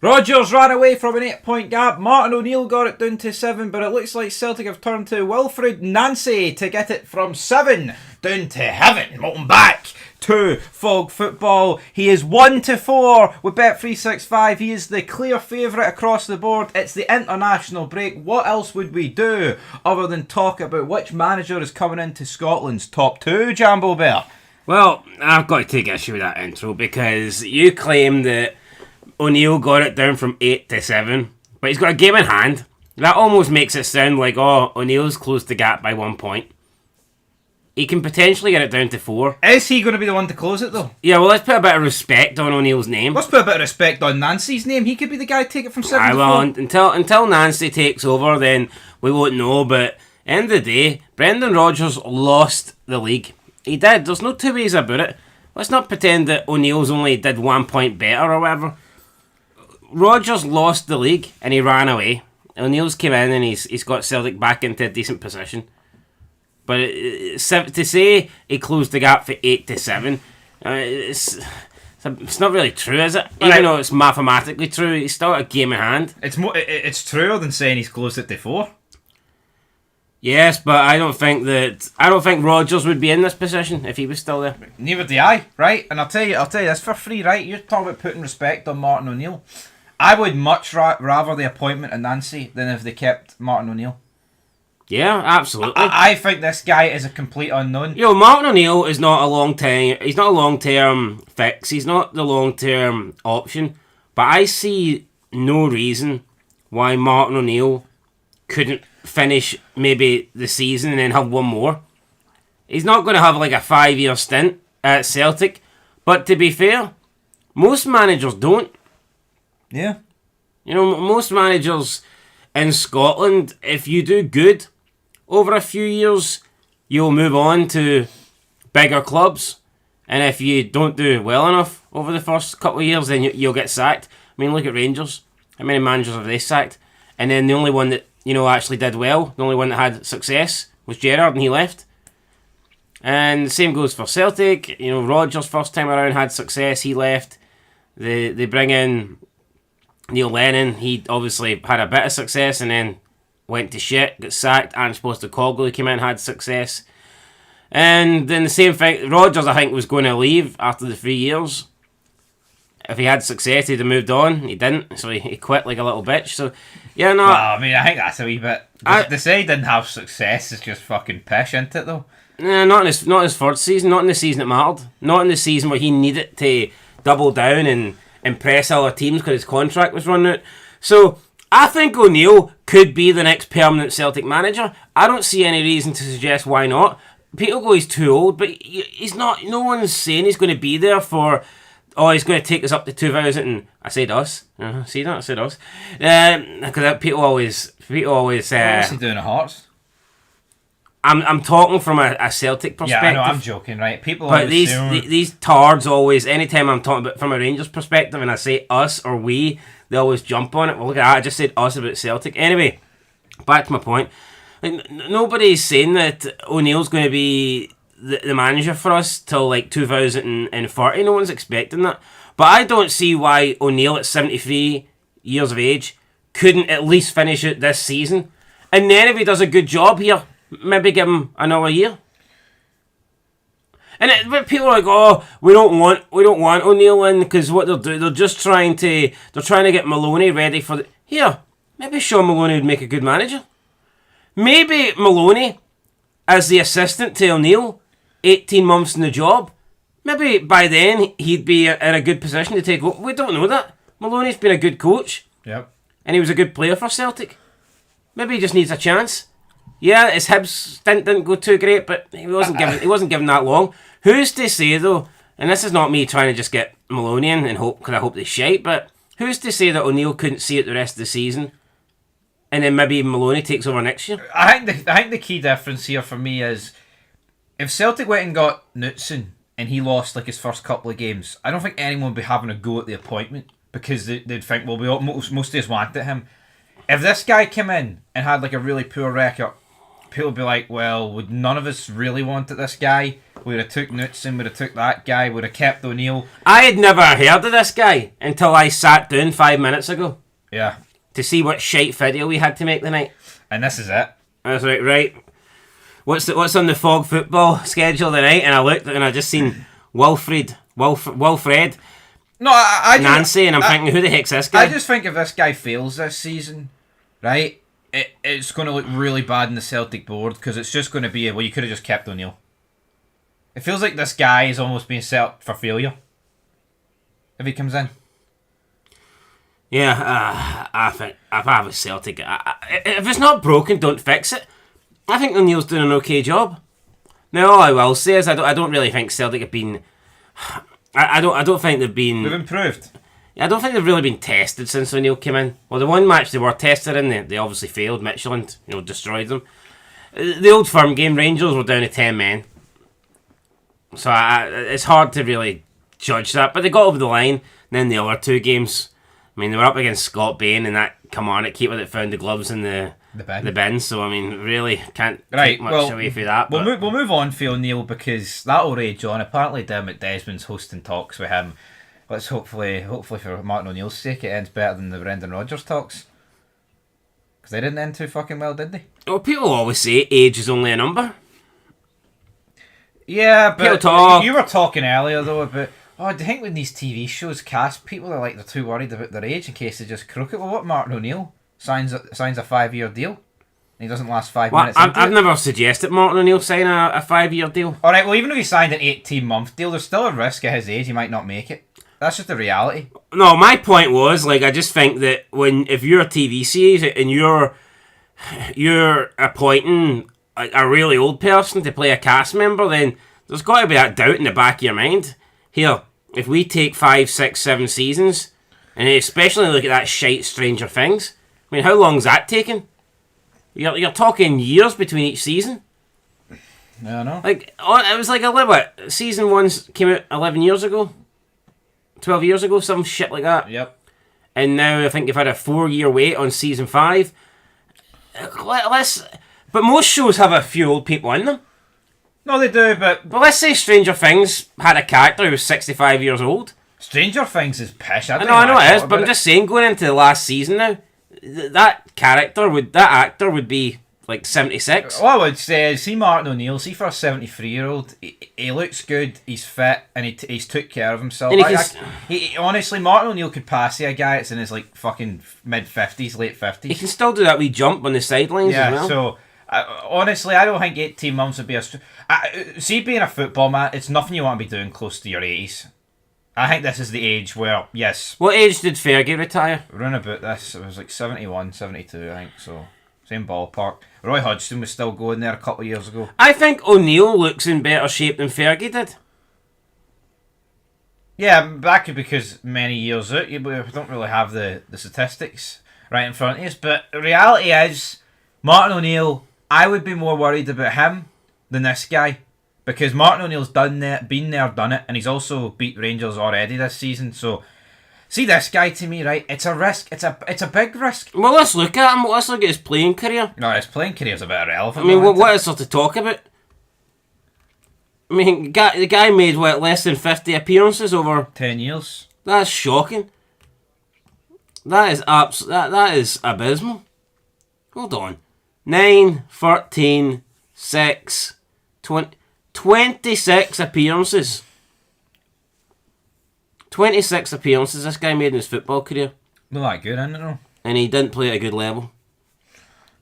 Rodgers ran away from an 8-point gap. Martin O'Neill got it down to 7, but it looks like Celtic have turned to Wilfried Nancy to get it from 7 down to heaven. Molten back to Fog Football. He is 1-4 with Bet365. He is the clear favourite across the board. It's the international break. What else would we do other than talk about which manager is coming into Scotland's top 2, Jambo Bear? Well, I've got to take issue with that intro because you claim that O'Neill got it down from 8 to 7, but he's got a game in hand. That almost makes it sound like, O'Neill's closed the gap by 1 point. He can potentially get it down to 4. Is he going to be the one to close it, though? Yeah, well, let's put a bit of respect on O'Neill's name. Let's put a bit of respect on Nancy's name. He could be the guy to take it from 7 to 4. Well, until Nancy takes over, then we won't know, but end of the day, Brendan Rodgers lost the league. He did. There's no two ways about it. Let's not pretend that O'Neill's only did 1 point better or whatever. Rodgers lost the league and he ran away. O'Neill's came in and he's got Celtic back into a decent position. But to say he closed the gap for 8 to 7, it's not really true, is it? Even though it's mathematically true, he's still got a game in hand. It's truer than saying he's closed it to 4. Yes, but I don't think Rodgers would be in this position if he was still there. Neither do I, right? And I'll tell you this for free, right? You're talking about putting respect on Martin O'Neill. I would much rather the appointment of Nancy than if they kept Martin O'Neill. Yeah, absolutely. I think this guy is a complete unknown. Martin O'Neill is not a he's not a long-term fix. He's not the long-term option. But I see no reason why Martin O'Neill couldn't finish maybe the season and then have one more. He's not going to have like a 5-year stint at Celtic. But to be fair, most managers don't. Yeah. Most managers in Scotland, if you do good over a few years, you'll move on to bigger clubs. And if you don't do well enough over the first couple of years, then you'll get sacked. I mean, look at Rangers. How many managers have they sacked? And then the only one that, actually did well, the only one that had success was Gerrard, and he left. And the same goes for Celtic. Rodgers first time around had success, he left. They bring in Neil Lennon. He obviously had a bit of success and then went to shit, got sacked. And Postecoglou came in, had success. And then the same thing, Rodgers I think was going to leave after the 3 years. If he had success, he'd have moved on. He didn't, so he quit like a little bitch. So, yeah, no. Well, I mean, I think that's a wee bit. To say he didn't have success is just fucking pish, isn't it, though? Not in his first season, not in the season that mattered. Not in the season where he needed to double down and impress other teams because his contract was running out. So, I think O'Neill could be the next permanent Celtic manager. I don't see any reason to suggest why not. People go, he's too old, but he's not. No one's saying he's going to be there for. He's going to take us up to 2000. And I said us. See that? I said us. Because people always. What's he doing at Hearts? I'm talking from a Celtic perspective. Yeah, I know. I'm joking, right? People. But these tards always. Anytime I'm talking about from a Rangers perspective, and I say us or we, they always jump on it. Well, look at that. I just said us about Celtic. Anyway, back to my point. Nobody's saying that O'Neill's going to be the manager for us till like 2030. No one's expecting that. But I don't see why O'Neill at 73 years of age couldn't at least finish it this season. And then if he does a good job here, maybe give him another year. But people are like, we don't want O'Neill in because what they're doing, they're trying to get Maloney ready for the. Here, maybe Sean Maloney would make a good manager. Maybe Maloney, as the assistant to O'Neill, 18 months in the job, maybe by then he'd be in a good position to take over. We don't know that. Maloney's been a good coach. Yep. And he was a good player for Celtic. Maybe he just needs a chance. Yeah, his Hibs stint didn't go too great, but he wasn't given that long. Who's to say though, and this is not me trying to just get Maloney in and hope, because I hope they shite, but who's to say that O'Neill couldn't see it the rest of the season? And then maybe Maloney takes over next year. I think the key difference here for me is if Celtic went and got Knutson and he lost like his first couple of games, I don't think anyone would be having a go at the appointment because they'd think, well, most of us wanted him. If this guy came in and had like a really poor record, people would be like, well, would none of us really wanted this guy? We would have took Knutson, would have took that guy, would have kept O'Neill. I had never heard of this guy until I sat down 5 minutes ago. Yeah. To see what shite video we had to make tonight. And this is it. I was like, right, what's on the Fog football schedule tonight? And I looked and I just seen Wilfried, No, I Nancy, and I'm thinking, who the heck's this guy? I just think if this guy fails this season, right, it's going to look really bad in the Celtic board because it's just going to be, well, you could have just kept O'Neill. It feels like this guy is almost being set up for failure if he comes in. Yeah, I think if I was Celtic, if it's not broken, don't fix it. I think O'Neill's doing an okay job. Now, all I will say is I don't really think Celtic have been. I don't think they've been. They've improved. I don't think they've really been tested since O'Neill came in. Well, the one match they were tested in, they obviously failed. Michelin, destroyed them. The Old Firm game, Rangers were down to 10 men. So it's hard to really judge that. But they got over the line. And then the other two games, I mean, they were up against Scott Bain and that keeper that found the gloves in the bin. So, I mean, really can't take much away from that. We'll move on for O'Neill because that'll rage on. Apparently, Dermot Desmond's hosting talks with him. Let's hopefully for Martin O'Neill's sake, it ends better than the Brendan Rodgers talks. Because they didn't end too fucking well, did they? Well, people always say age is only a number. Yeah, but talk. You were talking earlier though about, I think when these TV shows cast, people are like they're too worried about their age in case they just crook it. Well, what Martin O'Neill signs a 5-year deal, and he doesn't last 5 minutes. I've never suggested Martin O'Neill sign a 5-year deal. All right, well, even if he signed an 18-month deal, there's still a risk at his age he might not make it. That's just the reality. No, my point was, I just think that if you're a TV series and you're appointing a really old person to play a cast member, then there's got to be that doubt in the back of your mind. Here, if we take 5, 6, 7 seasons, and especially look at that shite Stranger Things, I mean, how long's that taken? You're talking years between each season. Yeah, I know. It was season 1 came out 11 years ago? 12 years ago, some shit like that. Yep. And now I think you've had a 4-year wait on season 5. But most shows have a few old people in them. No, they do, but let's say Stranger Things had a character who was 65 years old. Stranger Things is pish. I know it is, but I'm just saying, going into the last season now, that actor would be like 76. What I would say is, see Martin O'Neill, see for a 73-year-old, he looks good, he's fit, and he's took care of himself. Honestly, Martin O'Neill could pass a guy that's in his fucking mid-50s, late 50s. He can still do that wee jump on the sidelines as well. So honestly, I don't think 18 months would be see, being a football man, it's nothing you want to be doing close to your 80s. I think this is the age where, yes. What age did Fergie retire? Around about this, it was 71, 72, I think, so same ballpark. Roy Hodgson was still going there a couple of years ago. I think O'Neill looks in better shape than Fergie did. Yeah, that could be because many years out, we don't really have the statistics right in front of us, but the reality is, Martin O'Neill, I would be more worried about him than this guy. Because Martin O'Neill's been there, done it, and he's also beat Rangers already this season. So, see this guy to me, right? It's a risk. It's a big risk. Well, let's look at him. Let's look at his playing career. No, his playing career's a bit irrelevant. I mean, what is there to talk about? I mean, the guy made less than 50 appearances over 10 years. That's shocking. That is abysmal. Hold on. 9, 13, 6, 20. 26 appearances. 26 appearances this guy made in his football career. Not that good, isn't it, though? And he didn't play at a good level.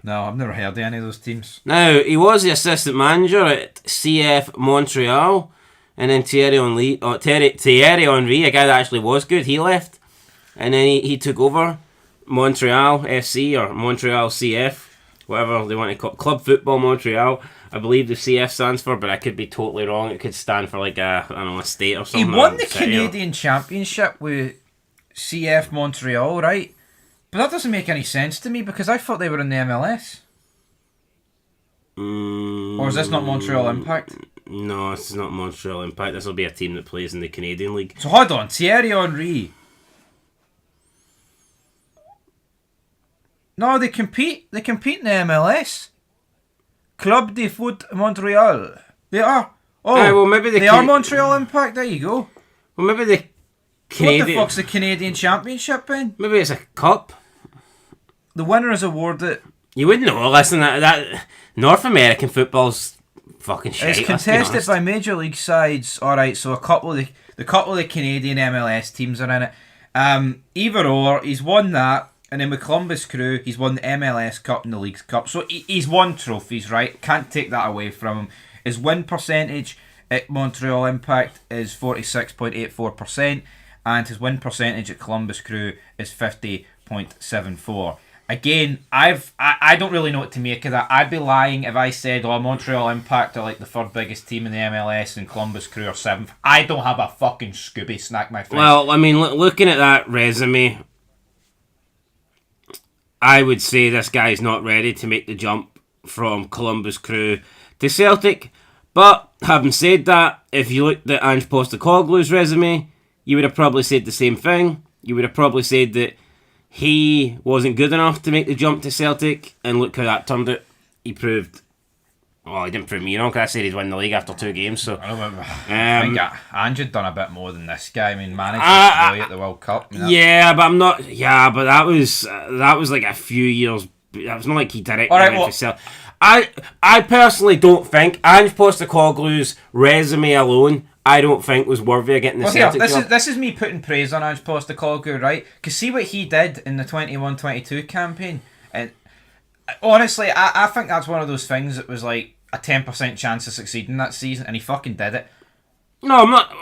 No, I've never heard of any of those teams. Now, he was the assistant manager at CF Montreal. And then Thierry Henry, a guy that actually was good, he left. And then he took over Montreal FC or Montreal CF, whatever they want to call it. Club Football Montreal. I believe the CF stands for, but I could be totally wrong. It could stand for a state or something. He won the Canadian Championship with CF Montreal, right? But that doesn't make any sense to me because I thought they were in the MLS. Or is this not Montreal Impact? No, this is not Montreal Impact. This will be a team that plays in the Canadian League. So hold on, Thierry Henry. No, they compete in the MLS. Club de Foot Montreal. They are. Oh, well, maybe they are Montreal Impact. There you go. Well, maybe the Canadian... What the fuck's the Canadian Championship in? Maybe it's a cup. The winner is awarded... You wouldn't know. Listen, that North American football's fucking shit. It's contested by major league sides. Alright, so a couple of the Canadian MLS teams are in it. Either or, he's won that. And then with Columbus Crew, he's won the MLS Cup and the Leagues Cup. So he's won trophies, right? Can't take that away from him. His win percentage at Montreal Impact is 46.84%. And his win percentage at Columbus Crew is 50.74%. Again, I don't really know what to make of that. I'd be lying if I said, Montreal Impact are like the third biggest team in the MLS and Columbus Crew are seventh. I don't have a fucking Scooby snack, my friend. Well, I mean, looking at that resume, I would say this guy's not ready to make the jump from Columbus Crew to Celtic. But having said that, if you looked at Ange Postecoglou's resume, you would have probably said the same thing. You would have probably said that he wasn't good enough to make the jump to Celtic, and look how that turned out. He proved... Well, he didn't prove me wrong, because I said he'd win the league after 2 games, so... I think Ange had done a bit more than this guy. I mean, managed Australia at the World Cup. Yeah, but I'm not... Yeah, but that was like a few years... That was not like he directly went for Celtic. I personally don't think Ange Postecoglou's resume alone, I don't think was worthy of getting the Celtic job. This is me putting praise on Ange Postecoglou, right? Because see what he did in the 21-22 campaign. And honestly, I think that's one of those things that was like a 10% chance of succeeding that season, and he fucking did it. No, I'm not.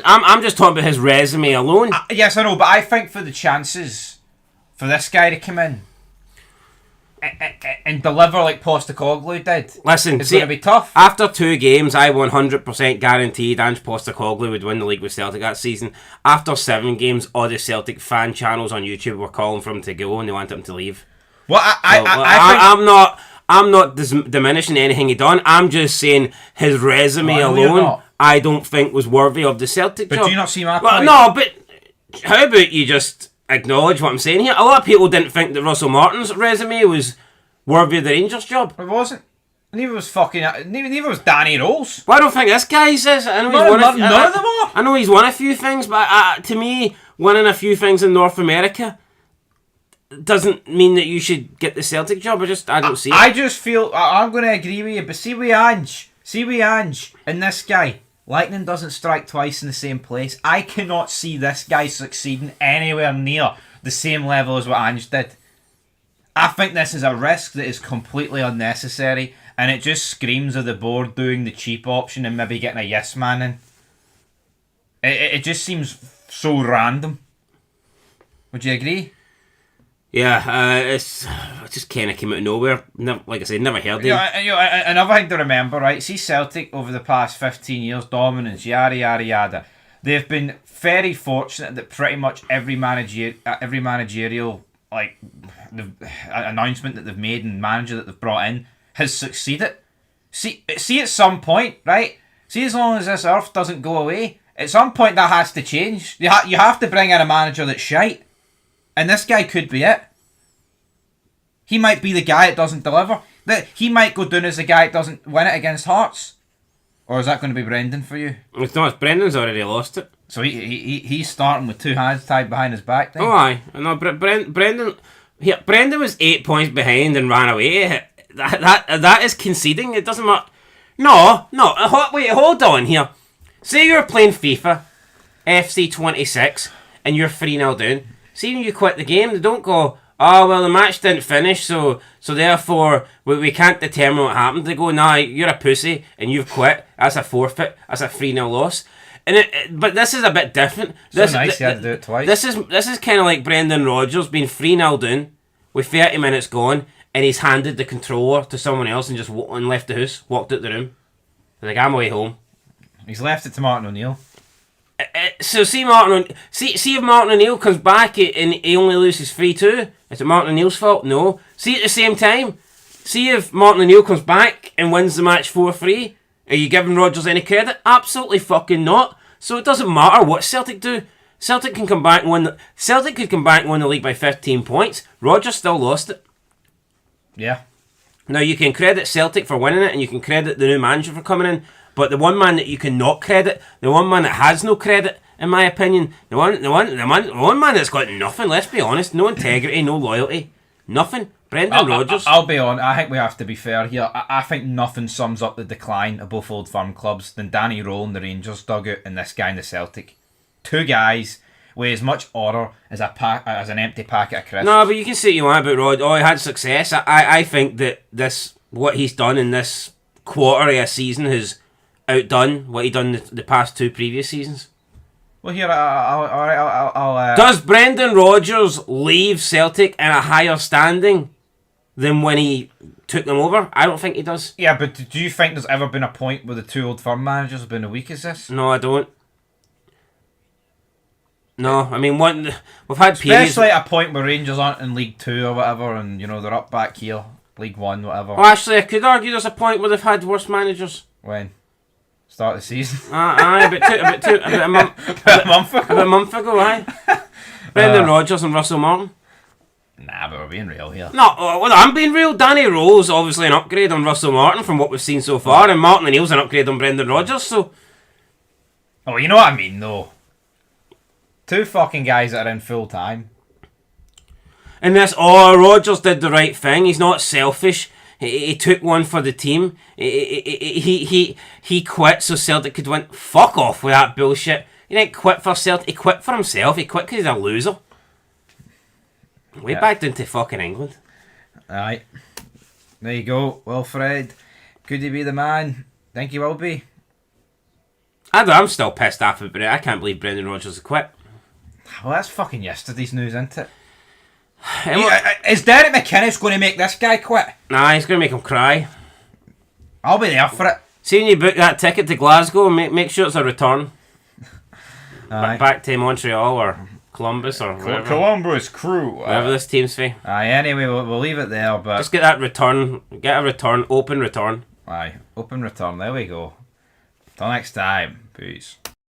I'm just talking about his resume alone. Yes, I know, but I think for the chances for this guy to come in and deliver like Postecoglou did, listen, it's going to be tough. After 2 games, I 100% guaranteed Ange Postecoglou would win the league with Celtic that season. After 7 games, all the Celtic fan channels on YouTube were calling for him to go, and they wanted him to leave. Well, I'm not diminishing anything he done. I'm just saying his resume alone, I don't think was worthy of the Celtic job. But do you not see my point? No, but how about you just acknowledge what I'm saying here? A lot of people didn't think that Russell Martin's resume was worthy of the Rangers job. It wasn't. Neither was Danny Rose. Well, I don't think this guy says. I know none of them are. I know he's won a few things, but to me, winning a few things in North America doesn't mean that you should get the Celtic job. I don't see it. I just feel I'm going to agree with you, but see with Ange and this guy, lightning doesn't strike twice in the same place. I cannot see this guy succeeding anywhere near the same level as what Ange did. I think this is a risk that is completely unnecessary, and it just screams of the board doing the cheap option and maybe getting a yes man in. It just seems so random. Would you agree? Yeah, it just kind of came out of nowhere. Like I said, never heard of him. Another thing to remember, right? See Celtic over the past 15 years, dominance, yada yada yada. They've been very fortunate that pretty much every managerial announcement that they've made and manager that they've brought in has succeeded. See at some point, right? See, as long as this earth doesn't go away, at some point that has to change. You have to bring in a manager that's shite. And this guy could be it. He might be the guy that doesn't deliver. He might go down as the guy that doesn't win it against Hearts. Or is that going to be Brendan for you? It's not. Brendan's already lost it. So he's starting with 2 hands tied behind his back then? Oh, aye. No, Brendan was 8 points behind and ran away. That is conceding. It doesn't matter. No. Wait, hold on here. Say you're playing FIFA, FC 26, and you're 3-0 down. See when you quit the game, they don't go, oh, well, the match didn't finish, so therefore we can't determine what happened. They go, nah, you're a pussy, and you've quit. That's a forfeit. That's a 3-0 loss. But this is a bit different. Nice you had to do it twice. This is kind of like Brendan Rodgers being 3-0 down, with 30 minutes gone, and he's handed the controller to someone else and just left the house, walked out the room. He's like, I'm away home. He's left it to Martin O'Neill. So see if Martin O'Neill comes back and he only loses 3-2, is it Martin O'Neill's fault? No. See at the same time, see if Martin O'Neill comes back and wins the match 4-3, are you giving Rodgers any credit? Absolutely fucking not. So it doesn't matter what Celtic do. Celtic could come back and win the league by 15 points. Rodgers still lost it. Yeah. Now, you can credit Celtic for winning it, and you can credit the new manager for coming in, but the one man that you cannot credit, the one man that has no credit, in my opinion, the one man that's got nothing, let's be honest, no integrity, no loyalty, nothing, Brendan Rodgers. I'll be on. I think we have to be fair here. I think nothing sums up the decline of both Old Firm clubs than Danny Rowe in the Rangers dugout and this guy in the Celtic. Two guys with as much order as an empty packet of crisps. No, but you can say what you want about Rod. Oh, he had success. I think that what he's done in this quarter of a season has outdone what he done the past 2 previous seasons. Well, here, I'll Does Brendan Rodgers leave Celtic in a higher standing than when he took them over? I don't think he does. Yeah, but do you think there's ever been a point where the 2 Old Firm managers have been as weak as this? No, I don't. No, I mean, we've had periods... Especially at a point where Rangers aren't in League 2 or whatever, and, you know, they're up back here, League 1, whatever. Well, actually, I could argue there's a point where they've had worse managers. When? Start of the season? Aye, about a month ago, aye. Brendan Rodgers and Russell Martin. Nah, but we're being real here. No, well, I'm being real. Danny Rowe's obviously an upgrade on Russell Martin from what we've seen so far, and Martin O'Neill's an upgrade on Brendan Rodgers, so... Oh, you know what I mean, though. 2 fucking guys that are in full time. And Rodgers did the right thing. He's not selfish. He took one for the team. He quit so Celtic could win. Fuck off with that bullshit. He didn't quit for Celtic. He quit for himself. He quit because he's a loser. Way back into fucking England. Aye. There you go, Wilfried. Could he be the man? Think he will be? I'm still pissed off about it. I can't believe Brendan Rodgers has quit. Well, that's fucking yesterday's news, isn't it? Is Derek McInnes going to make this guy quit? Nah, he's going to make him cry. I'll be there for it. See, when you book that ticket to Glasgow, make sure it's a return. Back to Montreal or Columbus or whatever. Columbus Crew. Whatever this team's for. Aye, anyway, we'll leave it there, but... Just get that return. Get a return. Open return. Aye, open return. There we go. Till next time. Peace.